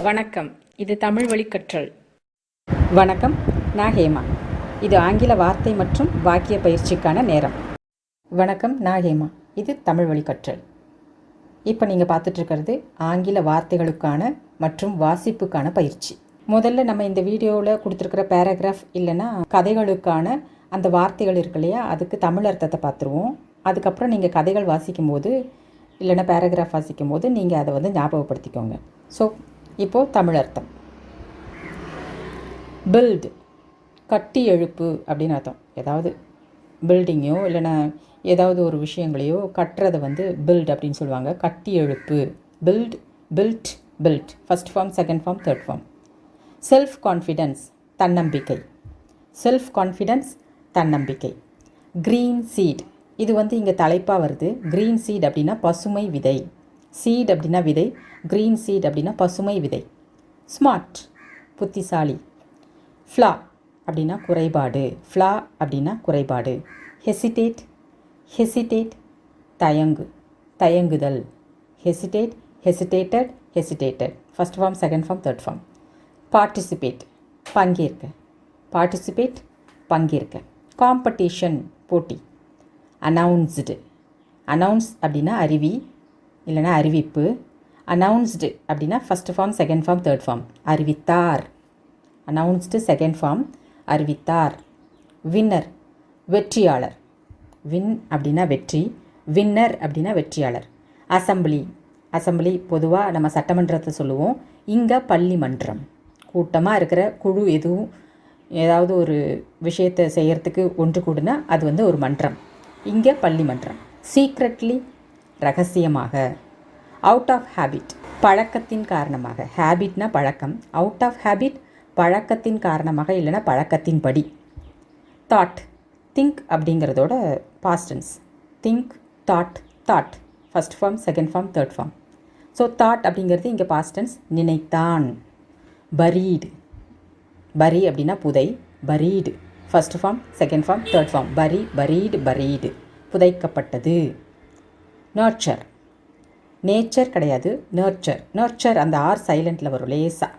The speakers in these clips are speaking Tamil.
வணக்கம். இது தமிழ் வழி கற்றல். வணக்கம், நான் ஹேமா. இது ஆங்கில வார்த்தை மற்றும் வாக்கிய பயிற்சிக்கான நேரம். வணக்கம், நான் ஹேமா. இது தமிழ் வழி கற்றல். இப்போ நீங்கள் பார்த்துட்ருக்கிறது ஆங்கில வார்த்தைகளுக்கான மற்றும் வாசிப்புக்கான பயிற்சி. முதல்ல நம்ம இந்த வீடியோவில் கொடுத்துருக்கிற பேராகிராஃப் இல்லைன்னா கதைகளுக்கான அந்த வார்த்தைகள் இருக்கு இல்லையா, அதுக்கு தமிழ் அர்த்தத்தை பார்த்துருவோம். அதுக்கப்புறம் நீங்கள் கதைகள் வாசிக்கும்போது இல்லைன்னா பேராகிராஃப் வாசிக்கும்போது நீங்கள் அதை ஞாபகப்படுத்திக்கோங்க. ஸோ இப்போது தமிழ் அர்த்தம். பில்டு, கட்டி எழுப்பு அப்படின்னு அர்த்தம். ஏதாவது பில்டிங்கையோ இல்லைன்னா ஏதாவது ஒரு விஷயங்களையோ கட்டுறதை பில்ட் அப்படின்னு சொல்லுவாங்க. கட்டி எழுப்பு, build, build, build. First form, second form, third form. Self confidence, தன்னம்பிக்கை. செல்ஃப் கான்ஃபிடென்ஸ், தன்னம்பிக்கை. க்ரீன் சீட், இது இங்கே தலைப்பாக வருது. க்ரீன் சீட் அப்படின்னா பசுமை விதை. சீட் அப்படின்னா விதை, க்ரீன் சீட் அப்படின்னா பசுமை விதை. ஸ்மார்ட், புத்திசாலி. ஃப்ளா அப்படின்னா குறைபாடு. ஃப்ளா அப்படின்னா குறைபாடு. ஹெசிடேட், ஹெசிடேட், தயங்கு, தயங்குதல். Hesitate, hesitated, hesitated. First form, second form, third form. Participate, பங்கேற்க. பார்ட்டிசிபேட், பங்கேற்க. காம்படிஷன், போட்டி. அனௌன்ஸ்டு, அனௌன்ஸ் அப்படின்னா அறிவி இல்லைனா அறிவிப்பு. அனௌன்ஸ்டு அப்படின்னா first form, second form, third form. அறிவித்தார். அனௌன்ஸ்டு செகண்ட் ஃபார்ம், அறிவித்தார். வின்னர், வெற்றியாளர். வின் அப்படின்னா வெற்றி, வின்னர் அப்படின்னா வெற்றியாளர். அசம்பிளி, அசம்பிளி பொதுவாக நம்ம சட்டமன்றத்தை சொல்லுவோம். இங்கே பள்ளிமன்றம். கூட்டமாக இருக்கிற குழு எதுவும் ஏதாவது ஒரு விஷயத்தை செய்கிறதுக்கு ஒன்று கூடுனா அது ஒரு மன்றம். இங்கே பள்ளிமன்றம். சீக்ரெட்லி, ரகசியமாக. அவுட் ஆஃப் ஹேபிட், பழக்கத்தின் காரணமாக. ஹேபிட்னா பழக்கம். அவுட் ஆஃப் ஹேபிட், பழக்கத்தின் காரணமாக இல்லைனா பழக்கத்தின்படி. தாட், திங்க் அப்படிங்கிறதோட past tense. Think, thought, thought. First form, second form, third form. So thought அப்படிங்கிறது இங்கே பாஸ்ட் டென்ஸ். நினைத்தான். பரீடு, பரி அப்படின்னா புதை. Buried first form, second form, third form. Bury, buried, buried, புதைக்கப்பட்டது. நர்ச்சர், நேச்சர் கிடையாது, நர்ச்சர். நர்ச்சர் அந்த ஆர் சைலண்டில் வரும் லேசாக.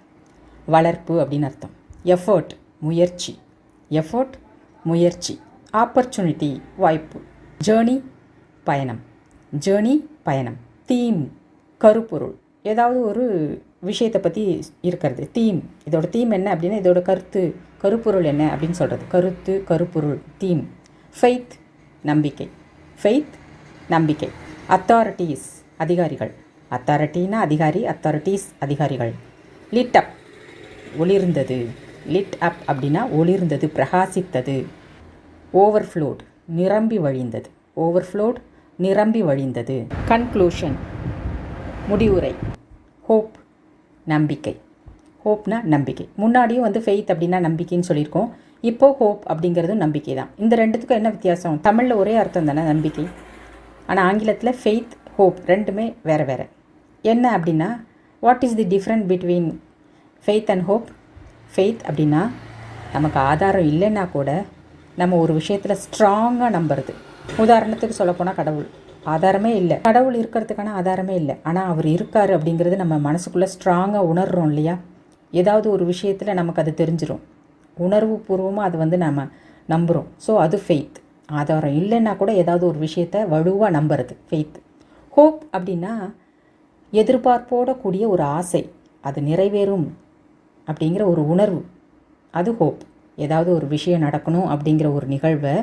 வளர்ப்பு அப்படின்னு அர்த்தம். எஃபர்ட், முயற்சி. எஃபர்ட், முயற்சி. ஆப்பர்ச்சுனிட்டி, வாய்ப்பு. ஜேர்னி, பயணம். ஜேர்னி, பயணம். தீம், கருப்பொருள். ஏதாவது ஒரு விஷயத்தை பற்றி இருக்கிறது தீம். இதோட தீம் என்ன அப்படின்னா இதோட கருத்து, கருப்பொருள் என்ன அப்படின்னு சொல்கிறது. கருத்து, கருப்பொருள், தீம். ஃபெய்த், நம்பிக்கை. ஃபெய்த், நம்பிக்கை. அத்தாரிட்டிஸ், அதிகாரிகள். அத்தாரிட்டினா அதிகாரி, அத்தாரிட்டிஸ் அதிகாரிகள். லிட் அப், ஒளிர்ந்தது. லிட் அப் அப்படின்னா ஒளிர்ந்தது, பிரகாசித்தது. ஓவர்ஃப்ளோட், நிரம்பி வழிந்தது. ஓவர்ஃப்ளோட், நிரம்பி வழிந்தது. கன்க்ளூஷன், முடிவுரை. ஹோப், நம்பிக்கை. ஹோப்னா நம்பிக்கை. முன்னாடியும் ஃபெய்த் அப்படின்னா நம்பிக்கைன்னு சொல்லியிருக்கோம். இப்போது ஹோப் அப்படிங்கிறதும் நம்பிக்கை தான். இந்த ரெண்டுத்துக்கும் என்ன வித்தியாசம்? தமிழில் ஒரே அர்த்தம் தானே நம்பிக்கை. ஆனால் ஆங்கிலத்தில் ஃபெய்த், ஹோப் ரெண்டுமே வேறு வேறு. என்ன அப்படின்னா what is the different between faith and hope? Faith அப்படின்னா நமக்கு ஆதாரம் இல்லைன்னா கூட நம்ம ஒரு விஷயத்தில் ஸ்ட்ராங்காக நம்புறது. உதாரணத்துக்கு சொல்லப்போனால் கடவுள். ஆதாரமே இல்லை, கடவுள் இருக்கிறதுக்கான ஆதாரமே இல்லை, ஆனால் அவர் இருக்கார் அப்படிங்கிறது நம்ம மனசுக்குள்ளே ஸ்ட்ராங்காக உணர்கிறோம் இல்லையா? ஏதாவது ஒரு விஷயத்தில் நமக்கு அது தெரிஞ்சிடும். உணர்வு பூர்வமாக அது நம்ம நம்புகிறோம். ஸோ அது ஃபெய்த். ஆதாரம் இல்லைன்னா கூட ஏதாவது ஒரு விஷயத்தை வலுவாக நம்புறது ஃபெய்த். ஹோப் அப்படின்னா எதிர்பார்ப்போட கூடிய ஒரு ஆசை, அது நிறைவேறும் அப்படிங்கிற ஒரு உணர்வு, அது ஹோப். ஏதாவது ஒரு விஷயம் நடக்கணும் அப்படிங்கிற ஒரு நிகழ்வை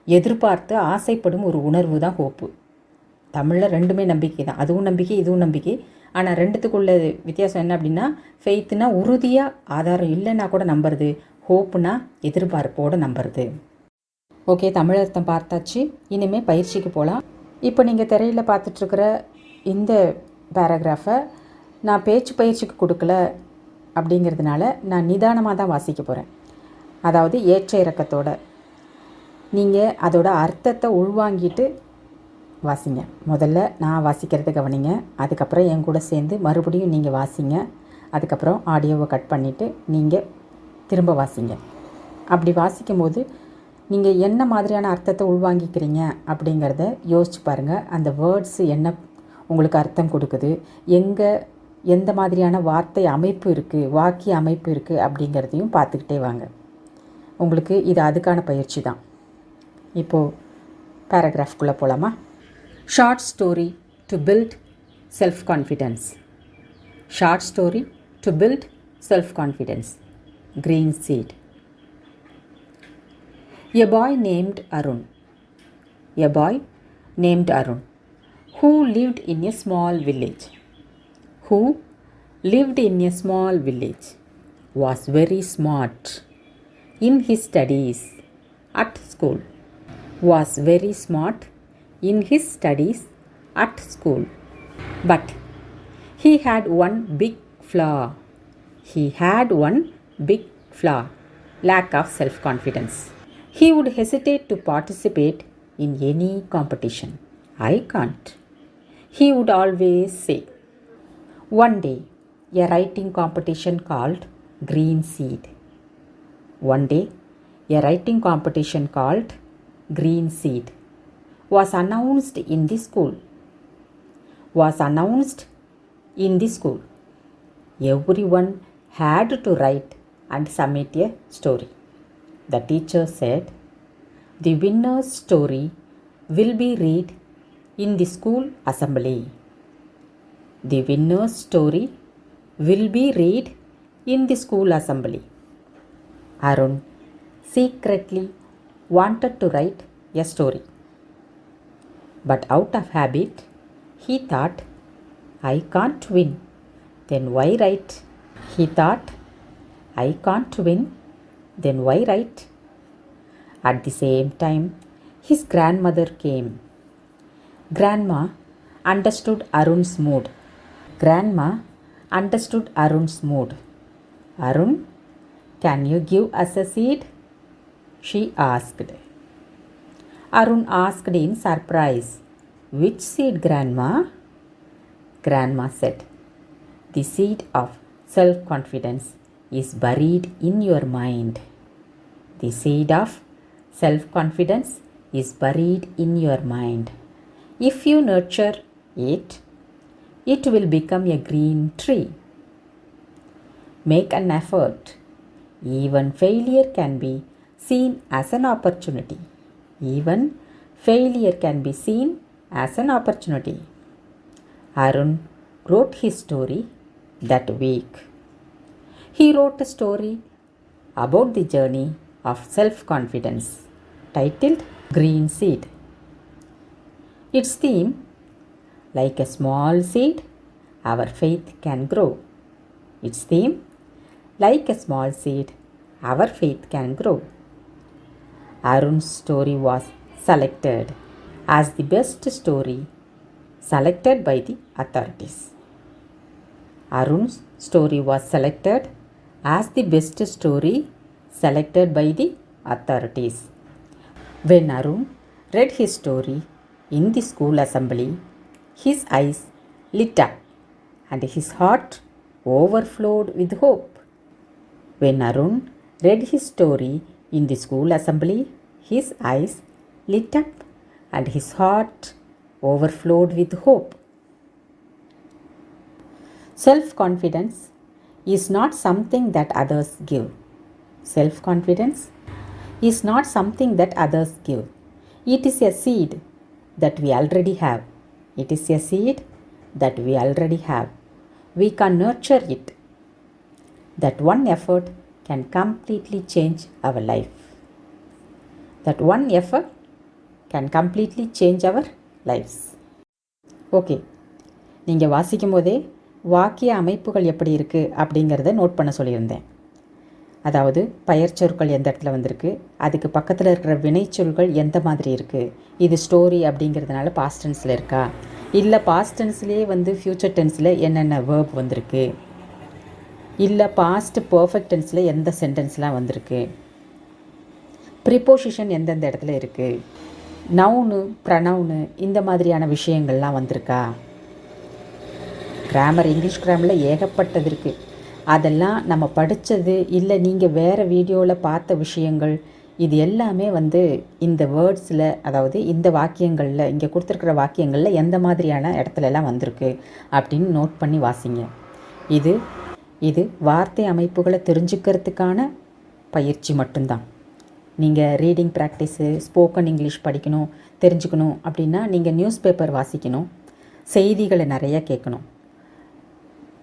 எதிர்பார்த்து ஆசைப்படும் ஒரு உணர்வு தான் ஹோப்பு. தமிழில் ரெண்டுமே நம்பிக்கை தான். அதுவும் நம்பிக்கை, இதுவும் நம்பிக்கை. ஆனால் ரெண்டுத்துக்குள்ள வித்தியாசம் என்ன அப்படின்னா ஃபெய்த்துனா உறுதியாக ஆதாரம் இல்லைன்னா கூட நம்புறது, ஹோப்புனா எதிர்பார்ப்போடு நம்புறது. ஓகே, தமிழ் அர்த்தம் பார்த்தாச்சு. இனிமேல் பயிற்சிக்கு போகலாம். இப்போ நீங்கள் திரையில் பார்த்துட்ருக்கிற இந்த பேராகிராஃபை நான் பேச்சு பயிற்சிக்கு கொடுக்கல அப்படிங்கிறதுனால நான் நிதானமாக தான் வாசிக்க போகிறேன். அதாவது ஏற்ற இறக்கத்தோட நீங்கள் அதோட அர்த்தத்தை உள்வாங்கிட்டு வாசிங்க. முதல்ல நான் வாசிக்கிறத கவனிங்க. அதுக்கப்புறம் என் கூட சேர்ந்து மறுபடியும் நீங்கள் வாசிங்க. அதுக்கப்புறம் ஆடியோவை கட் பண்ணிவிட்டு நீங்கள் திரும்ப வாசிங்க. அப்படி வாசிக்கும்போது நீங்கள் என்ன மாதிரியான அர்த்தத்தை உள்வாங்கிக்கிறீங்க அப்படிங்கிறத யோசிச்சு பாருங்கள். அந்த வேர்ட்ஸு என்ன உங்களுக்கு அர்த்தம் கொடுக்குது, எங்கே எந்த மாதிரியான வார்த்தை அமைப்பு இருக்குது, வாக்கிய அமைப்பு இருக்குது அப்படிங்கிறதையும் பார்த்துக்கிட்டே வாங்க. உங்களுக்கு இது அதுக்கான பயிற்சி தான். இப்போது பேராகிராஃப்குள்ளே போகலாமா? Short story to build self confidence. Short story to build self confidence. Green seed. A boy named Arun. A boy named Arun, who lived in a small village. Who lived in a small village, was very smart in his studies at school. Was very smart in his studies at school. But he had one big flaw. He had one big flaw, lack of self-confidence. He would hesitate to participate in any competition. I can't, he would always say. One day, a writing competition called Green Seed. One day, a writing competition called Green Seed was announced in the school. Was announced in the school. Everyone had to write and submit a story. The teacher said, the winner's story will be read in the school assembly. The winner's story will be read in the school assembly. Arun secretly wanted to write a story. But out of habit, he thought, I can't win. Then why write? He thought, I can't win. Then why write? At the same time, his grandmother came. Grandma understood Arun's mood. Grandma understood Arun's mood. Arun, can you give us a seed? She asked. Arun asked in surprise, which seed, Grandma? Grandma said, the seed of self-confidence is buried in your mind. The seed of self-confidence is buried in your mind. If you nurture it, it will become a green tree. Make an effort. Even failure can be seen as an opportunity. Even failure can be seen as an opportunity. Arun wrote his story that week. He wrote a story about the journey of self-confidence titled Green Seed. Its theme, like a small seed, our faith can grow. Its theme, like a small seed, our faith can grow. Arun's story was selected as the best story selected by the authorities. Arun's story was selected as the best story selected by the authorities. When Arun read his story in the school assembly, his eyes lit up and his heart overflowed with hope. When Arun read his story in the school assembly, his eyes lit up and his heart overflowed with hope. Self-confidence is not something that others give. Self-confidence is not something that others give. It is a seed that we already have. It is a seed that we already have. We can nurture it. That one effort can completely change our life. That one effort can completely change our lives. Okay, நீங்கள் வாசிக்கும் போதே வாக்கிய அமைப்புகள் எப்படி இருக்குது அப்படிங்கிறத நோட் பண்ண சொல்லியிருந்தேன். அதாவது பெயர்ச்சொற்கள் எந்த இடத்துல வந்திருக்கு, அதுக்கு பக்கத்தில் இருக்கிற வினைச்சொற்கள் எந்த மாதிரி இருக்குது, இது ஸ்டோரி அப்படிங்கிறதுனால பாஸ்ட் டென்ஸில் இருக்கா, இல்லை பாஸ்ட் டென்ஸ்லேயே ஃப்யூச்சர் டென்ஸில் என்னென்ன வேர்ப் வந்திருக்கு, இல்லை பாஸ்ட் பர்ஃபெக்ட் டென்ஸில் எந்த சென்டென்ஸ்லாம் வந்திருக்கு, ப்ரிப்போசிஷன் எந்தெந்த இடத்துல இருக்குது, நவுனு ப்ரனவுனு இந்த மாதிரியான விஷயங்கள்லாம் வந்திருக்கா. கிராமர், இங்கிலீஷ் கிராமரில் ஏகப்பட்டது இருக்குது. அதெல்லாம் நம்ம படித்தது இல்லை நீங்கள் வேறு வீடியோவில் பார்த்த விஷயங்கள், இது எல்லாமே இந்த வேர்ட்ஸில், அதாவது இந்த வாக்கியங்களில், இங்கே கொடுத்துருக்குற வாக்கியங்களில் எந்த மாதிரியான இடத்துலலாம் வந்திருக்கு அப்படின்னு நோட் பண்ணி வாசிங்க. இது இது வார்த்தை அமைப்புகளை தெரிஞ்சுக்கிறதுக்கான பயிற்சி மட்டும்தான். நீங்கள் ரீடிங் ப்ராக்டிஸு, ஸ்போக்கன் இங்கிலீஷ் படிக்கணும், தெரிஞ்சுக்கணும் அப்படின்னா நீங்கள் நியூஸ் பேப்பர் வாசிக்கணும், செய்திகளை நிறையா கேட்கணும்.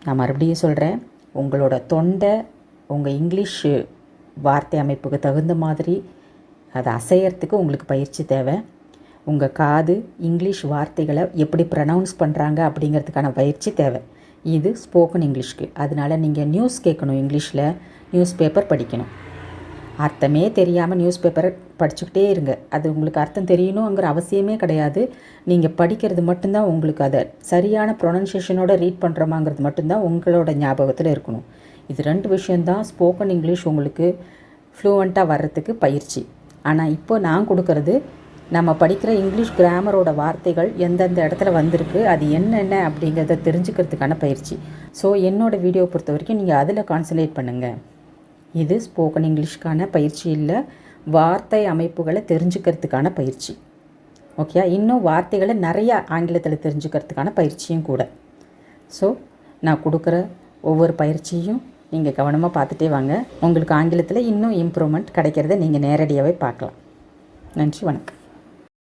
நான் மறுபடியும் சொல்கிறேன், உங்களோட தொண்டை உங்கள் இங்கிலீஷு வார்த்தை அமைப்புக்கு தகுந்த மாதிரி அதை அசையறதுக்கு உங்களுக்கு பயிற்சி தேவை. உங்கள் காது இங்கிலீஷ் வார்த்தைகளை எப்படி ப்ரனவுன்ஸ் பண்ணுறாங்க அப்படிங்கிறதுக்கான பயிற்சி தேவை. இது ஸ்போக்கன் இங்கிலீஷ்க்கு. அதனால் நீங்கள் நியூஸ் கேட்கணும், இங்கிலீஷில் நியூஸ் பேப்பர் படிக்கணும். அர்த்தமே தெரியாமல் நியூஸ் பேப்பரை படிச்சுக்கிட்டே இருங்க. அது உங்களுக்கு அர்த்தம் தெரியணுங்கிற அவசியமே கிடையாது. நீங்கள் படிக்கிறது மட்டும்தான் உங்களுக்கு அதை சரியான ப்ரொனன்சியேஷனோட ரீட் பண்ணுறோமாங்கிறது மட்டும்தான் உங்களோட ஞாபகத்தில் இருக்கணும். இது 2 விஷயந்தான் ஸ்போக்கன் இங்கிலீஷ் உங்களுக்கு ஃப்ளூவெண்ட்டாக வர்றதுக்கு பயிற்சி. ஆனால் இப்போ நான் கொடுக்கறது நம்ம படிக்கிற இங்கிலீஷ் கிராமரோட வார்த்தைகள் எந்தெந்த இடத்துல வந்திருக்கு, அது என்னென்ன அப்படிங்கிறத தெரிஞ்சுக்கிறதுக்கான பயிற்சி. ஸோ என்னோடய வீடியோ பொறுத்த வரைக்கும் நீங்கள் அதில் கான்சன்ட்ரேட் பண்ணுங்கள். இது ஸ்போக்கன் இங்கிலீஷ்க்கான பயிற்சி இல்லை, வார்த்தை அமைப்புகளை தெரிஞ்சுக்கிறதுக்கான பயிற்சி. ஓகே, இன்னும் வார்த்தைகளை நிறையா ஆங்கிலத்தில் தெரிஞ்சுக்கிறதுக்கான பயிற்சியும் கூட. ஸோ நான் கொடுக்குற ஒவ்வொரு பயிற்சியும் நீங்கள் கவனமாக பார்த்துட்டே வாங்க. உங்களுக்கு ஆங்கிலத்தில் இன்னும் இம்ப்ரூவ்மெண்ட் கிடைக்கிறத நீங்கள் நேரடியாகவே பார்க்கலாம். நன்றி, வணக்கம்.